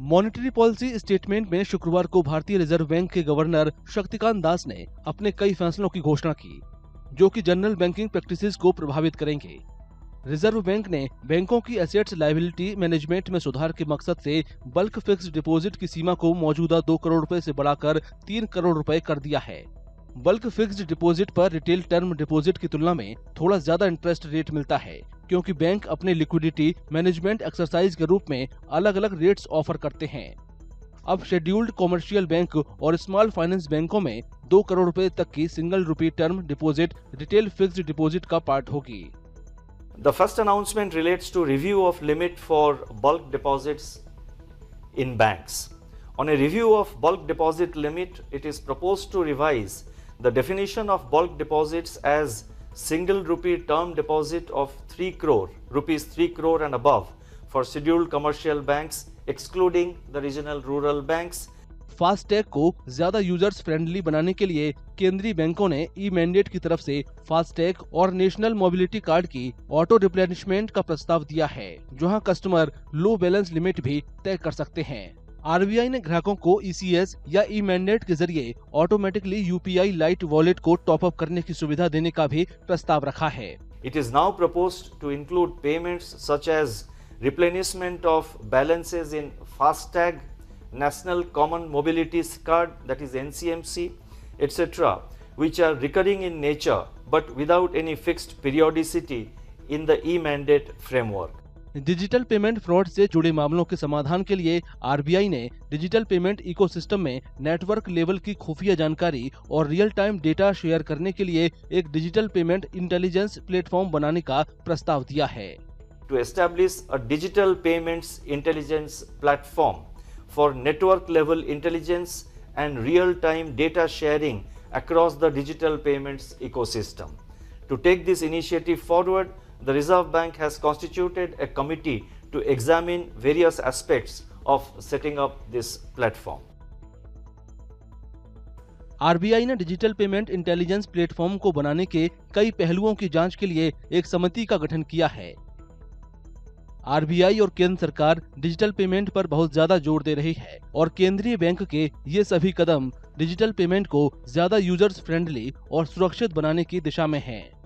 Monetary policy statement में शुक्रवार को भारतीय रिजर्व बैंक के गवर्नर शक्तिकांत दास ने अपने कई फैसलों की घोषणा की, जो कि जनरल बैंकिंग प्रैक्टिसेस को प्रभावित करेंगे। रिजर्व बैंक ने बैंकों की एसेट्स लायबिलिटी मैनेजमेंट में सुधार के मकसद से बल्क फिक्स्ड डिपॉजिट की सीमा को मौजूदा 2 करोड़ रुपए से बढ़ाकर 3 करोड़ रुपए कर दिया है। बल्क फिक्स्ड डिपॉजिट पर रिटेल टर्म डिपॉजिट की तुलना में थोड़ा ज्यादा इंटरेस्ट रेट मिलता है, क्योंकि बैंक अपने लिक्विडिटी मैनेजमेंट एक्सरसाइज के रूप में अलग अलग रेट्स ऑफर करते हैं। अब शेड्यूल्ड कॉमर्शियल बैंक और स्मॉल फाइनेंस बैंकों में 2 करोड़ रुपए तक की single rupee term deposit retail fixed deposit का पार्ट होगी। The first announcement relates to review of limit for bulk deposits in banks. On a review of bulk deposit limit, it is proposed to revise the definition of bulk deposits as single rupee term deposit of 3 crore, rupees 3 crore and above for scheduled commercial banks, excluding the regional rural banks. FASTag को ज्यादा users friendly बनाने के लिए केंद्रीय बैंकों ने e mandate की तरफ से फास्टैग और नेशनल मोबिलिटी कार्ड की ऑटो रिप्लेनिशमेंट का प्रस्ताव दिया है, जहां कस्टमर लो बैलेंस लिमिट भी तय कर सकते हैं। आरबीआई ने ग्राहकों को ईसीएस या ई मैंडेट के जरिए ऑटोमेटिकली यूपीआई लाइट वॉलेट को टॉप अप करने की सुविधा देने का भी प्रस्ताव रखा है। It is now proposed to include payments such as replenishment of balances in FASTag, National Common Mobility Card, that is NCMC, etc., which are recurring in nature but without any fixed periodicity in the e-mandate framework. Digital payment fraud से जुड़े मामलों के समाधान के लिए RBI ने digital payment ecosystem में network level की खुफिया जानकारी और रियल टाइम डेटा शेयर करने के लिए एक डिजिटल पेमेंट इंटेलिजेंस प्लेटफॉर्म बनाने का प्रस्ताव दिया है। To establish a digital payments intelligence platform for network level intelligence and real time data sharing across the digital payments ecosystem. To take this initiative forward, the Reserve Bank has constituted a committee to examine various aspects of setting up this platform. RBI ने digital payment intelligence platform को बनाने के कई पहलुओं की जांच के लिए एक समिति का गठन किया है। आरबीआई और केंद्र सरकार डिजिटल पेमेंट पर बहुत ज्यादा जोर दे रही है और केंद्रीय बैंक के ये सभी कदम डिजिटल पेमेंट को ज्यादा यूजर्स फ्रेंडली और सुरक्षित बनाने की दिशा में हैं।